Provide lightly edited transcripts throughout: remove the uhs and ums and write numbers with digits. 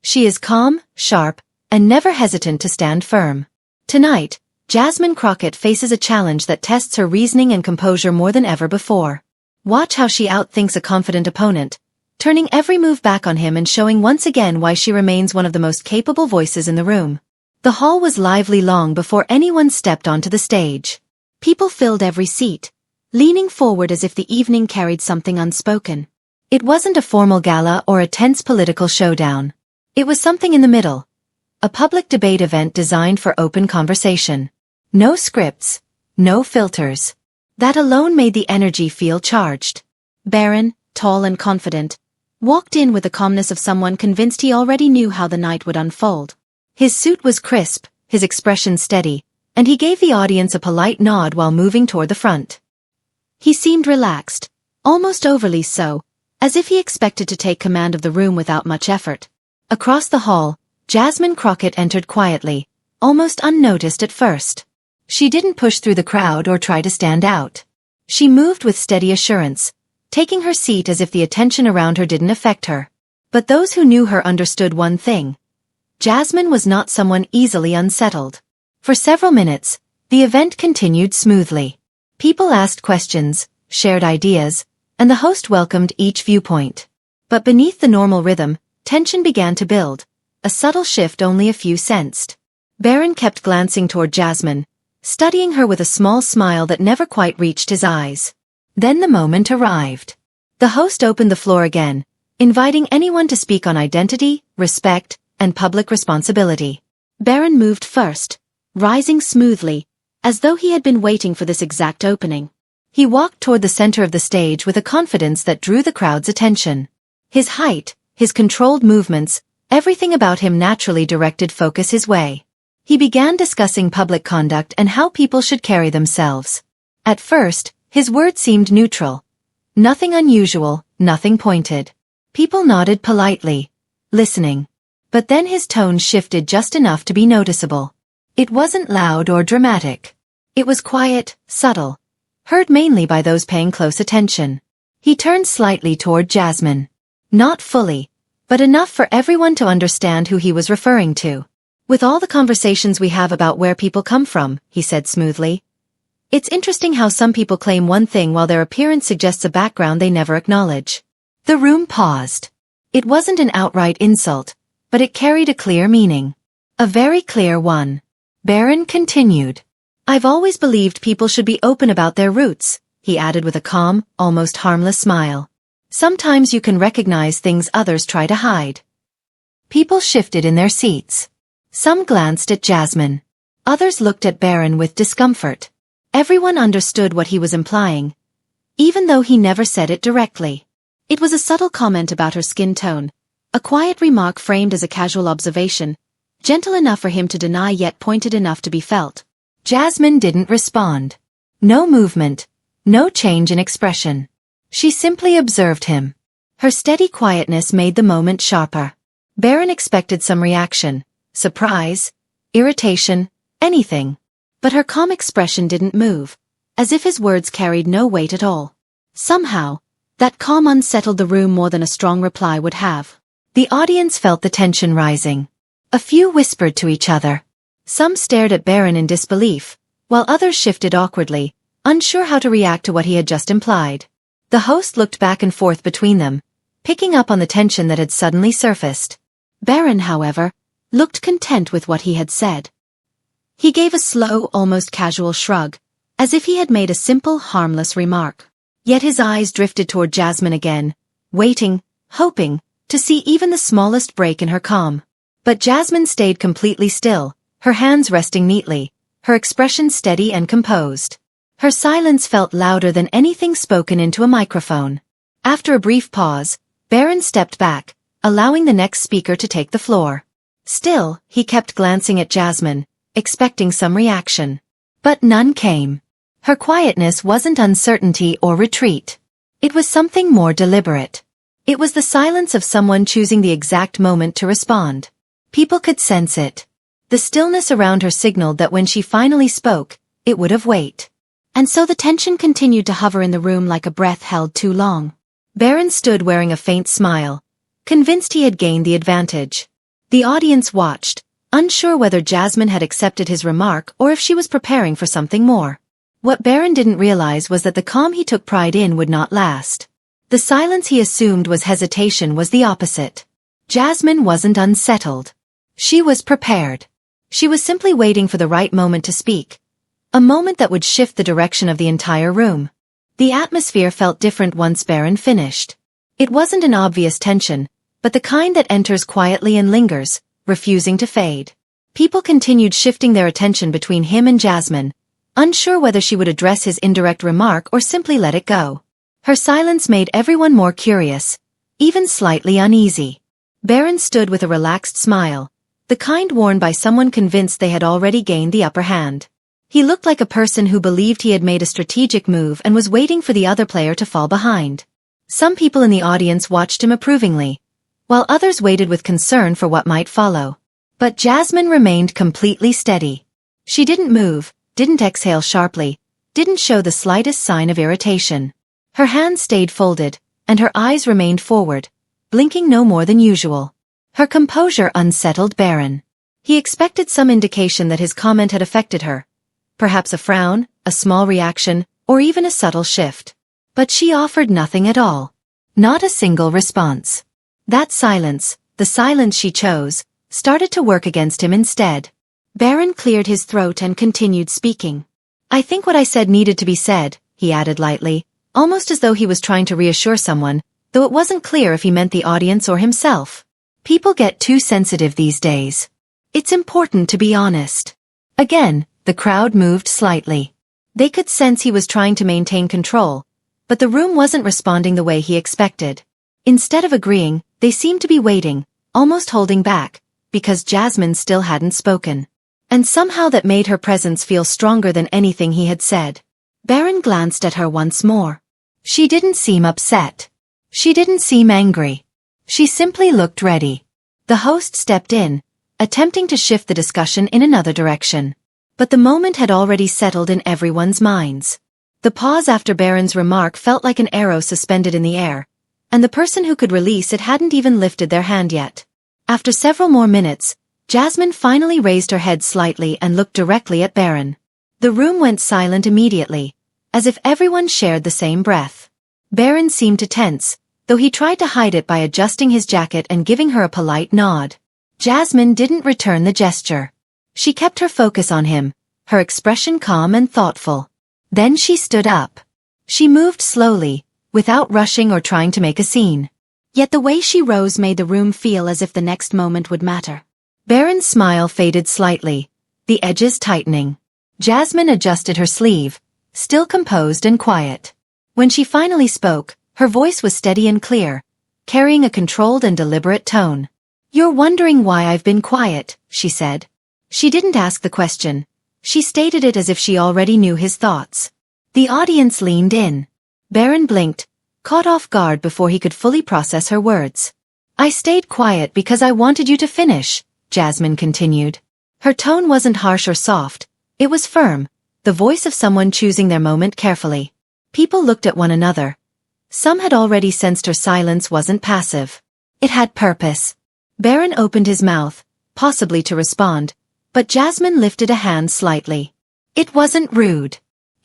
She is calm, sharp, and never hesitant to stand firm. Tonight, Jasmine Crockett faces a challenge that tests her reasoning and composure more than ever before. Watch how she outthinks a confident opponent, turning every move back on him and showing once again why she remains one of the most capable voices in the room. The hall was lively long before anyone stepped onto the stage. People filled every seat, leaning forward as if the evening carried something unspoken. It wasn't a formal gala or a tense political showdown. It was something in the middle. A public debate event designed for open conversation. No scripts, no filters. That alone made the energy feel charged. Barron, tall and confident, walked in with the calmness of someone convinced he already knew how the night would unfold. His suit was crisp, his expression steady, and he gave the audience a polite nod while moving toward the front. He seemed relaxed, almost overly so, as if he expected to take command of the room without much effort. Across the hall, Jasmine Crockett entered quietly, almost unnoticed at first. She didn't push through the crowd or try to stand out. She moved with steady assurance, taking her seat as if the attention around her didn't affect her. But those who knew her understood one thing. Jasmine was not someone easily unsettled. For several minutes, the event continued smoothly. People asked questions, shared ideas, and the host welcomed each viewpoint. But beneath the normal rhythm, tension began to build, a subtle shift only a few sensed. Barron kept glancing toward Jasmine, studying her with a small smile that never quite reached his eyes. Then the moment arrived. The host opened the floor again, inviting anyone to speak on identity, respect, and public responsibility. Barron moved first, rising smoothly, as though he had been waiting for this exact opening. He walked toward the center of the stage with a confidence that drew the crowd's attention. His height, his controlled movements, everything about him naturally directed focus his way. He began discussing public conduct and how people should carry themselves. At first, his words seemed neutral. Nothing unusual, nothing pointed. People nodded politely, listening. But then his tone shifted just enough to be noticeable. It wasn't loud or dramatic. It was quiet, subtle, heard mainly by those paying close attention. He turned slightly toward Jasmine. Not fully, but enough for everyone to understand who he was referring to. With all the conversations we have about where people come from, he said smoothly, it's interesting how some people claim one thing while their appearance suggests a background they never acknowledge. The room paused. It wasn't an outright insult, but it carried a clear meaning. A very clear one. Barron continued. I've always believed people should be open about their roots, he added with a calm, almost harmless smile. Sometimes you can recognize things others try to hide. People shifted in their seats. Some glanced at Jasmine. Others looked at Barron with discomfort. Everyone understood what he was implying, even though he never said it directly. It was a subtle comment about her skin tone, a quiet remark framed as a casual observation, gentle enough for him to deny yet pointed enough to be felt. Jasmine didn't respond. No movement, no change in expression. She simply observed him. Her steady quietness made the moment sharper. Barron expected some reaction, surprise, irritation, anything. But her calm expression didn't move, as if his words carried no weight at all. Somehow, that calm unsettled the room more than a strong reply would have. The audience felt the tension rising. A few whispered to each other. Some stared at Barron in disbelief, while others shifted awkwardly, unsure how to react to what he had just implied. The host looked back and forth between them, picking up on the tension that had suddenly surfaced. Barron, however, looked content with what he had said. He gave a slow, almost casual shrug, as if he had made a simple, harmless remark. Yet his eyes drifted toward Jasmine again, waiting, hoping, to see even the smallest break in her calm. But Jasmine stayed completely still, her hands resting neatly, her expression steady and composed. Her silence felt louder than anything spoken into a microphone. After a brief pause, Barron stepped back, allowing the next speaker to take the floor. Still, he kept glancing at Jasmine, expecting some reaction. But none came. Her quietness wasn't uncertainty or retreat. It was something more deliberate. It was the silence of someone choosing the exact moment to respond. People could sense it. The stillness around her signaled that when she finally spoke, it would have weight. And so the tension continued to hover in the room like a breath held too long. Barron stood wearing a faint smile, convinced he had gained the advantage. The audience watched, unsure whether Jasmine had accepted his remark or if she was preparing for something more. What Barron didn't realize was that the calm he took pride in would not last. The silence he assumed was hesitation was the opposite. Jasmine wasn't unsettled. She was prepared. She was simply waiting for the right moment to speak. A moment that would shift the direction of the entire room. The atmosphere felt different once Barron finished. It wasn't an obvious tension, but the kind that enters quietly and lingers, refusing to fade. People continued shifting their attention between him and Jasmine, unsure whether she would address his indirect remark or simply let it go. Her silence made everyone more curious, even slightly uneasy. Barron stood with a relaxed smile, the kind worn by someone convinced they had already gained the upper hand. He looked like a person who believed he had made a strategic move and was waiting for the other player to fall behind. Some people in the audience watched him approvingly, while others waited with concern for what might follow. But Jasmine remained completely steady. She didn't move, didn't exhale sharply, didn't show the slightest sign of irritation. Her hands stayed folded, and her eyes remained forward, blinking no more than usual. Her composure unsettled Barron. He expected some indication that his comment had affected her. Perhaps a frown, a small reaction, or even a subtle shift. But she offered nothing at all. Not a single response. That silence, the silence she chose, started to work against him instead. Barron cleared his throat and continued speaking. "I think what I said needed to be said," he added lightly, almost as though he was trying to reassure someone, though it wasn't clear if he meant the audience or himself. People get too sensitive these days. It's important to be honest. Again, the crowd moved slightly. They could sense he was trying to maintain control, but the room wasn't responding the way he expected. Instead of agreeing, they seemed to be waiting, almost holding back, because Jasmine still hadn't spoken. And somehow that made her presence feel stronger than anything he had said. Barron glanced at her once more. She didn't seem upset. She didn't seem angry. She simply looked ready. The host stepped in, attempting to shift the discussion in another direction. But the moment had already settled in everyone's minds. The pause after Barron's remark felt like an arrow suspended in the air, and the person who could release it hadn't even lifted their hand yet. After several more minutes, Jasmine finally raised her head slightly and looked directly at Barron. The room went silent immediately, as if everyone shared the same breath. Barron seemed to tense, though he tried to hide it by adjusting his jacket and giving her a polite nod. Jasmine didn't return the gesture. She kept her focus on him, her expression calm and thoughtful. Then she stood up. She moved slowly, without rushing or trying to make a scene. Yet the way she rose made the room feel as if the next moment would matter. Barron's smile faded slightly, the edges tightening. Jasmine adjusted her sleeve, still composed and quiet. When she finally spoke, her voice was steady and clear, carrying a controlled and deliberate tone. "You're wondering why I've been quiet," she said. She didn't ask the question. She stated it as if she already knew his thoughts. The audience leaned in. Barron blinked, caught off guard before he could fully process her words. "I stayed quiet because I wanted you to finish," Jasmine continued. Her tone wasn't harsh or soft, it was firm, the voice of someone choosing their moment carefully. People looked at one another. Some had already sensed her silence wasn't passive. It had purpose. Barron opened his mouth, possibly to respond, but Jasmine lifted a hand slightly. It wasn't rude.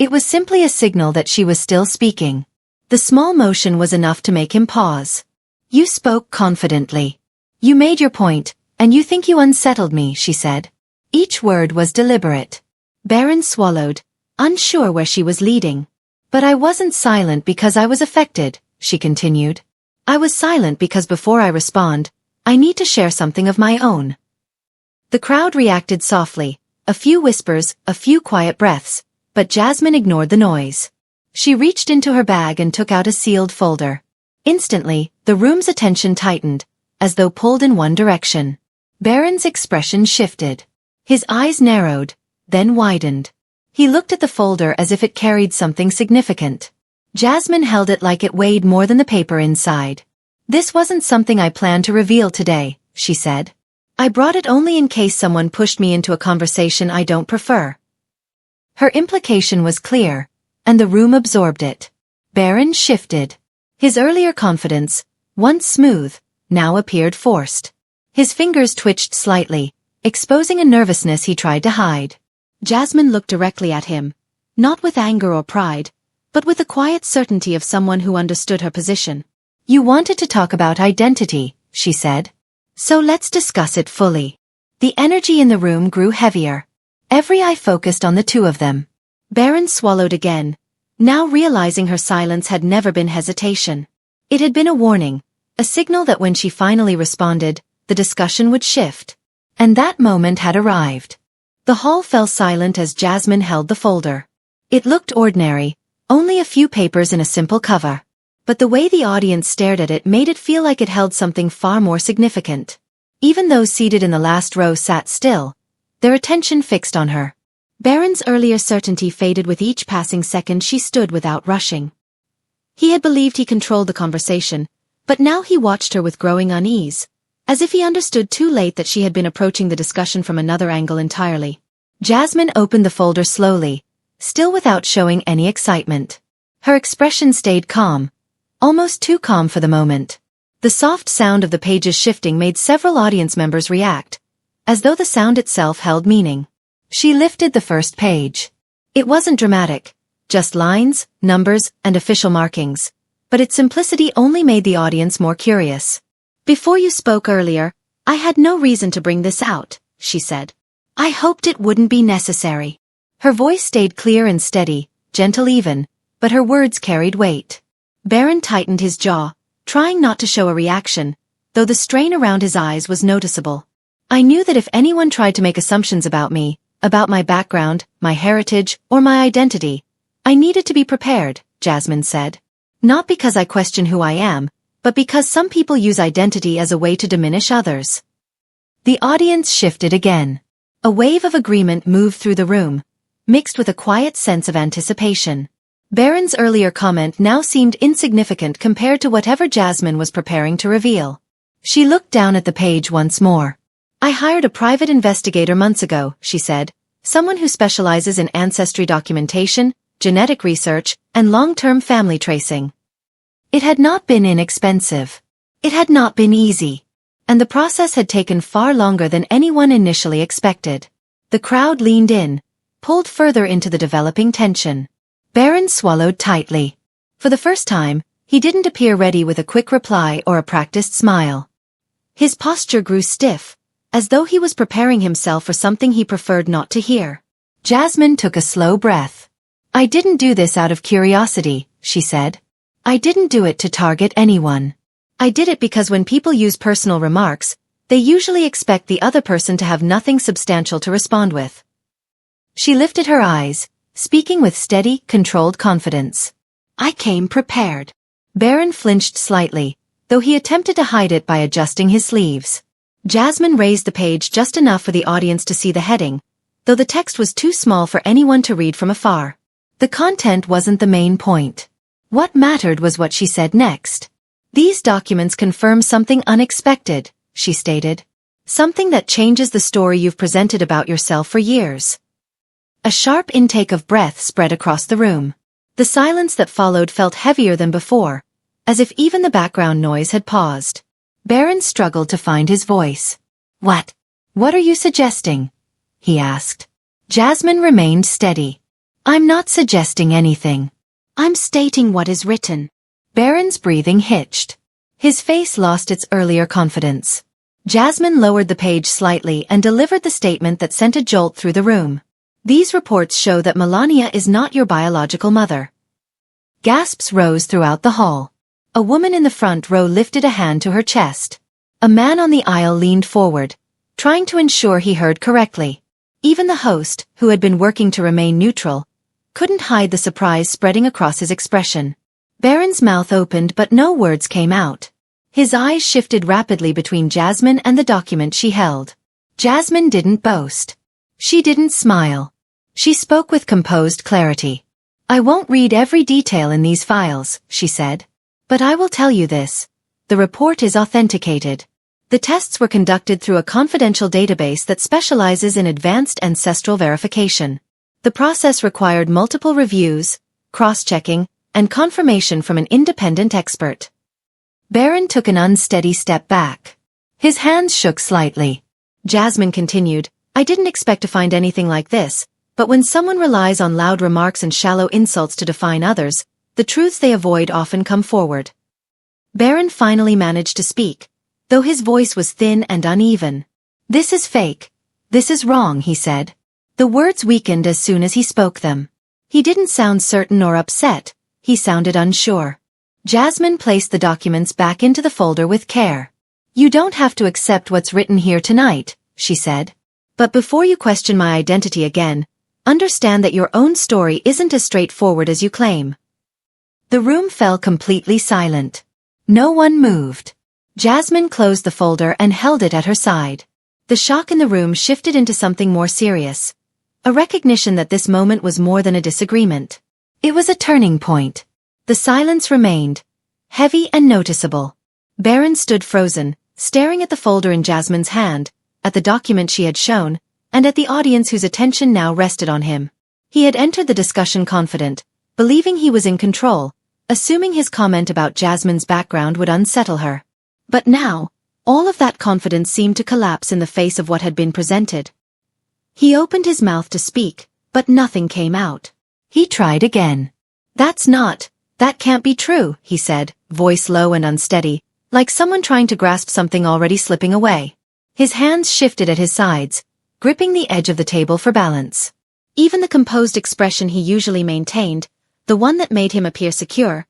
It was simply a signal that she was still speaking. The small motion was enough to make him pause. "You spoke confidently. You made your point, and you think you unsettled me," she said. Each word was deliberate. Barron swallowed, unsure where she was leading. "But I wasn't silent because I was affected," she continued. "I was silent because before I respond, I need to share something of my own." The crowd reacted softly, a few whispers, a few quiet breaths, but Jasmine ignored the noise. She reached into her bag and took out a sealed folder. Instantly, the room's attention tightened, as though pulled in one direction. Barron's expression shifted. His eyes narrowed, then widened. He looked at the folder as if it carried something significant. Jasmine held it like it weighed more than the paper inside. "This wasn't something I planned to reveal today," she said. "I brought it only in case someone pushed me into a conversation I don't prefer." Her implication was clear, and the room absorbed it. Barron shifted. His earlier confidence, once smooth, now appeared forced. His fingers twitched slightly, exposing a nervousness he tried to hide. Jasmine looked directly at him, not with anger or pride, but with the quiet certainty of someone who understood her position. "You wanted to talk about identity," she said. "So let's discuss it fully." The energy in the room grew heavier. Every eye focused on the two of them. Barron swallowed again, now realizing her silence had never been hesitation. It had been a warning, a signal that when she finally responded, the discussion would shift. And that moment had arrived. The hall fell silent as Jasmine held the folder. It looked ordinary, only a few papers in a simple cover. But the way the audience stared at it made it feel like it held something far more significant. Even those seated in the last row sat still, their attention fixed on her. Barron's earlier certainty faded with each passing second she stood without rushing. He had believed he controlled the conversation, but now he watched her with growing unease, as if he understood too late that she had been approaching the discussion from another angle entirely. Jasmine opened the folder slowly, still without showing any excitement. Her expression stayed calm, almost too calm for the moment. The soft sound of the pages shifting made several audience members react, as though the sound itself held meaning. She lifted the first page. It wasn't dramatic, just lines, numbers, and official markings, but its simplicity only made the audience more curious. "Before you spoke earlier, I had no reason to bring this out," she said. "I hoped it wouldn't be necessary." Her voice stayed clear and steady, gentle even, but her words carried weight. Barron tightened his jaw, trying not to show a reaction, though the strain around his eyes was noticeable. "I knew that if anyone tried to make assumptions about me, about my background, my heritage, or my identity, I needed to be prepared," Jasmine said. "Not because I question who I am, but because some people use identity as a way to diminish others." The audience shifted again. A wave of agreement moved through the room, mixed with a quiet sense of anticipation. Barron's earlier comment now seemed insignificant compared to whatever Jasmine was preparing to reveal. She looked down at the page once more. "I hired a private investigator months ago," she said, "someone who specializes in ancestry documentation, genetic research, and long-term family tracing." It had not been inexpensive. It had not been easy. And the process had taken far longer than anyone initially expected. The crowd leaned in, pulled further into the developing tension. Barron swallowed tightly. For the first time, he didn't appear ready with a quick reply or a practiced smile. His posture grew stiff, as though he was preparing himself for something he preferred not to hear. Jasmine took a slow breath. "I didn't do this out of curiosity," she said. "I didn't do it to target anyone. I did it because when people use personal remarks, they usually expect the other person to have nothing substantial to respond with." She lifted her eyes, speaking with steady, controlled confidence. "I came prepared." Barron flinched slightly, though he attempted to hide it by adjusting his sleeves. Jasmine raised the page just enough for the audience to see the heading, though the text was too small for anyone to read from afar. The content wasn't the main point. What mattered was what she said next. "These documents confirm something unexpected," she stated. "Something that changes the story you've presented about yourself for years." A sharp intake of breath spread across the room. The silence that followed felt heavier than before, as if even the background noise had paused. Barron struggled to find his voice. What are you suggesting?" he asked. Jasmine remained steady. "I'm not suggesting anything. I'm stating what is written." Barron's breathing hitched. His face lost its earlier confidence. Jasmine lowered the page slightly and delivered the statement that sent a jolt through the room. "These reports show that Melania is not your biological mother." Gasps rose throughout the hall. A woman in the front row lifted a hand to her chest. A man on the aisle leaned forward, trying to ensure he heard correctly. Even the host, who had been working to remain neutral, couldn't hide the surprise spreading across his expression. Barron's mouth opened but no words came out. His eyes shifted rapidly between Jasmine and the document she held. Jasmine didn't boast. She didn't smile. She spoke with composed clarity. "I won't read every detail in these files," she said. "But I will tell you this. The report is authenticated. The tests were conducted through a confidential database that specializes in advanced ancestral verification. The process required multiple reviews, cross-checking, and confirmation from an independent expert." Barron took an unsteady step back. His hands shook slightly. Jasmine continued, I didn't expect to find anything like this, but when someone relies on loud remarks and shallow insults to define others, the truths they avoid often come forward. Barron finally managed to speak, though his voice was thin and uneven. This is fake. This is wrong, he said. The words weakened as soon as he spoke them. He didn't sound certain or upset, he sounded unsure. Jasmine placed the documents back into the folder with care. You don't have to accept what's written here tonight, she said. But before you question my identity again, understand that your own story isn't as straightforward as you claim. The room fell completely silent. No one moved. Jasmine closed the folder and held it at her side. The shock in the room shifted into something more serious. A recognition that this moment was more than a disagreement. It was a turning point. The silence remained, heavy and noticeable. Barron stood frozen, staring at the folder in Jasmine's hand, at the document she had shown, and at the audience whose attention now rested on him. He had entered the discussion confident, believing he was in control, assuming his comment about Jasmine's background would unsettle her. But now, all of that confidence seemed to collapse in the face of what had been presented. He opened his mouth to speak, but nothing came out. He tried again. That can't be true, he said, voice low and unsteady, like someone trying to grasp something already slipping away. His hands shifted at his sides, gripping the edge of the table for balance. Even the composed expression he usually maintained, the one that made him appear secure,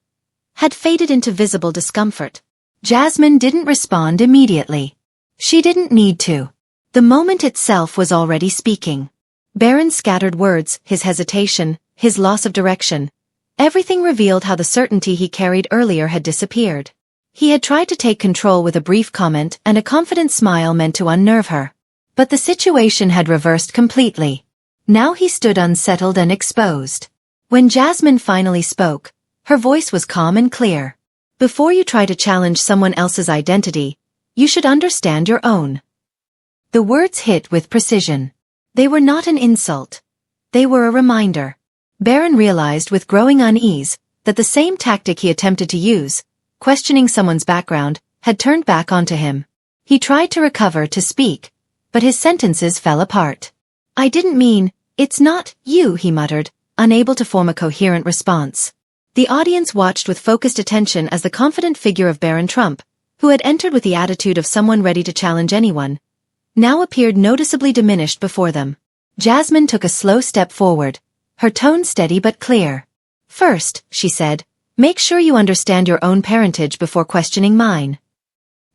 had faded into visible discomfort. Jasmine didn't respond immediately. She didn't need to. The moment itself was already speaking. Barron's scattered words, his hesitation, his loss of direction, everything revealed how the certainty he carried earlier had disappeared. He had tried to take control with a brief comment and a confident smile meant to unnerve her. But the situation had reversed completely. Now he stood unsettled and exposed. When Jasmine finally spoke, her voice was calm and clear. Before you try to challenge someone else's identity, you should understand your own. The words hit with precision. They were not an insult. They were a reminder. Barron realized with growing unease that the same tactic he attempted to use, questioning someone's background, had turned back onto him. He tried to recover to speak, but his sentences fell apart. I didn't mean, it's not you, he muttered, unable to form a coherent response. The audience watched with focused attention as the confident figure of Barron Trump, who had entered with the attitude of someone ready to challenge anyone, now appeared noticeably diminished before them. Jasmine took a slow step forward, her tone steady but clear. First, she said, make sure you understand your own parentage before questioning mine.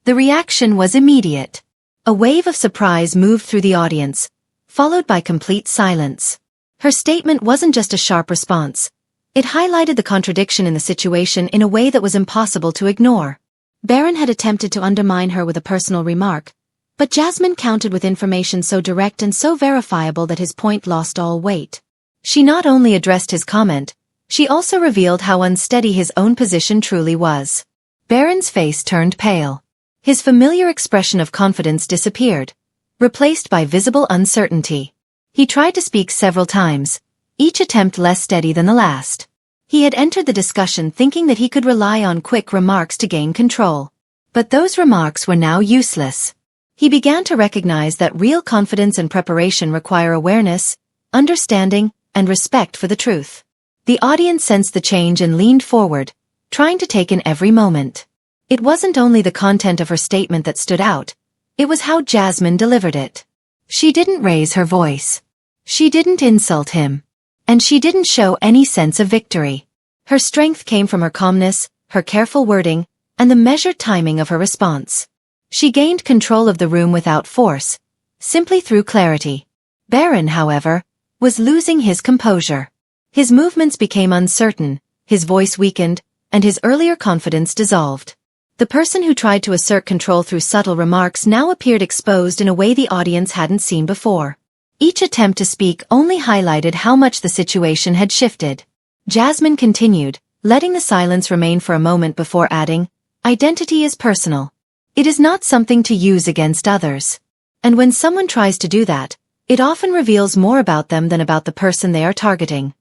The reaction was immediate. A wave of surprise moved through the audience, followed by complete silence. Her statement wasn't just a sharp response. It highlighted the contradiction in the situation in a way that was impossible to ignore. Barron had attempted to undermine her with a personal remark, but Jasmine countered with information so direct and so verifiable that his point lost all weight. She not only addressed his comment, she also revealed how unsteady his own position truly was. Barron's face turned pale. His familiar expression of confidence disappeared, replaced by visible uncertainty. He tried to speak several times, each attempt less steady than the last. He had entered the discussion thinking that he could rely on quick remarks to gain control. But those remarks were now useless. He began to recognize that real confidence and preparation require awareness, understanding, and respect for the truth. The audience sensed the change and leaned forward, trying to take in every moment. It wasn't only the content of her statement that stood out, it was how Jasmine delivered it. She didn't raise her voice. She didn't insult him. And she didn't show any sense of victory. Her strength came from her calmness, her careful wording, and the measured timing of her response. She gained control of the room without force, simply through clarity. Barron, however, was losing his composure. His movements became uncertain, his voice weakened, and his earlier confidence dissolved. The person who tried to assert control through subtle remarks now appeared exposed in a way the audience hadn't seen before. Each attempt to speak only highlighted how much the situation had shifted. Jasmine continued, letting the silence remain for a moment before adding, identity is personal. It is not something to use against others. And when someone tries to do that, it often reveals more about them than about the person they are targeting.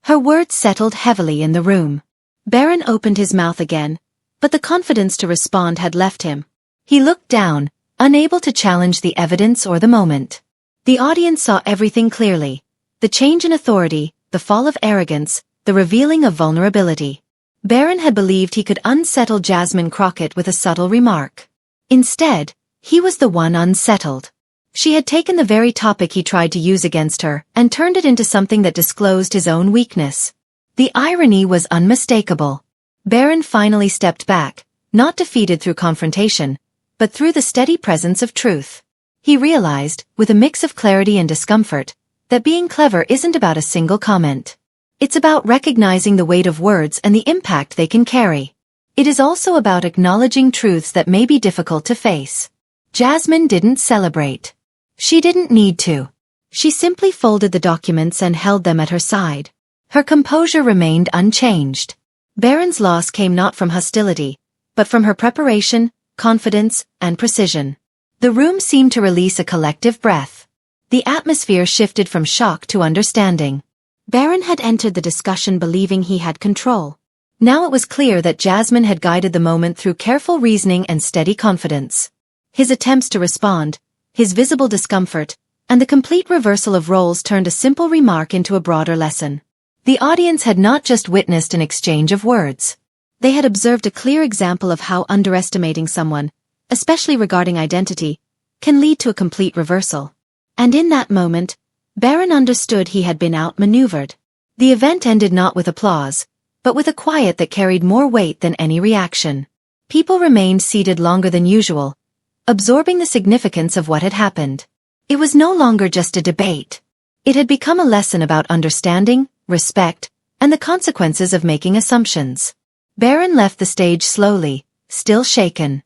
Her words settled heavily in the room. Barron opened his mouth again, but the confidence to respond had left him. He looked down, unable to challenge the evidence or the moment. The audience saw everything clearly. The change in authority, the fall of arrogance, the revealing of vulnerability. Barron had believed he could unsettle Jasmine Crockett with a subtle remark. Instead, he was the one unsettled. She had taken the very topic he tried to use against her and turned it into something that disclosed his own weakness. The irony was unmistakable. Barron finally stepped back, not defeated through confrontation, but through the steady presence of truth. He realized, with a mix of clarity and discomfort, that being clever isn't about a single comment. It's about recognizing the weight of words and the impact they can carry. It is also about acknowledging truths that may be difficult to face. Jasmine didn't celebrate. She didn't need to. She simply folded the documents and held them at her side. Her composure remained unchanged. Barron's loss came not from hostility, but from her preparation, confidence, and precision. The room seemed to release a collective breath. The atmosphere shifted from shock to understanding. Barron had entered the discussion believing he had control. Now it was clear that Jasmine had guided the moment through careful reasoning and steady confidence. His attempts to respond, his visible discomfort, and the complete reversal of roles turned a simple remark into a broader lesson. The audience had not just witnessed an exchange of words. They had observed a clear example of how underestimating someone, especially regarding identity, can lead to a complete reversal. And in that moment, Barron understood he had been outmaneuvered. The event ended not with applause, but with a quiet that carried more weight than any reaction. People remained seated longer than usual, absorbing the significance of what had happened. It was no longer just a debate. It had become a lesson about understanding, respect, and the consequences of making assumptions. Barron left the stage slowly, still shaken.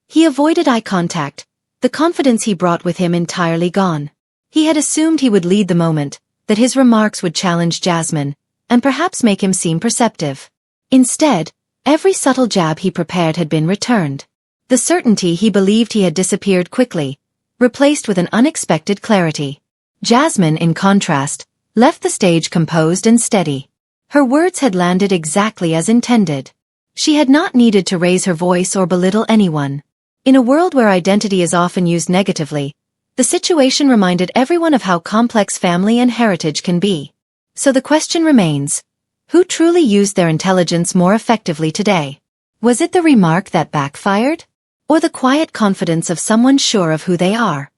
He avoided eye contact, the confidence he brought with him entirely gone. He had assumed he would lead the moment, that his remarks would challenge Jasmine, and perhaps make him seem perceptive. Instead, every subtle jab he prepared had been returned. The certainty he believed he had disappeared quickly, replaced with an unexpected clarity. Jasmine, in contrast, left the stage composed and steady. Her words had landed exactly as intended. She had not needed to raise her voice or belittle anyone. In a world where identity is often used negatively, the situation reminded everyone of how complex family and heritage can be. So the question remains, who truly used their intelligence more effectively today? Was it the remark that backfired? Or the quiet confidence of someone sure of who they are?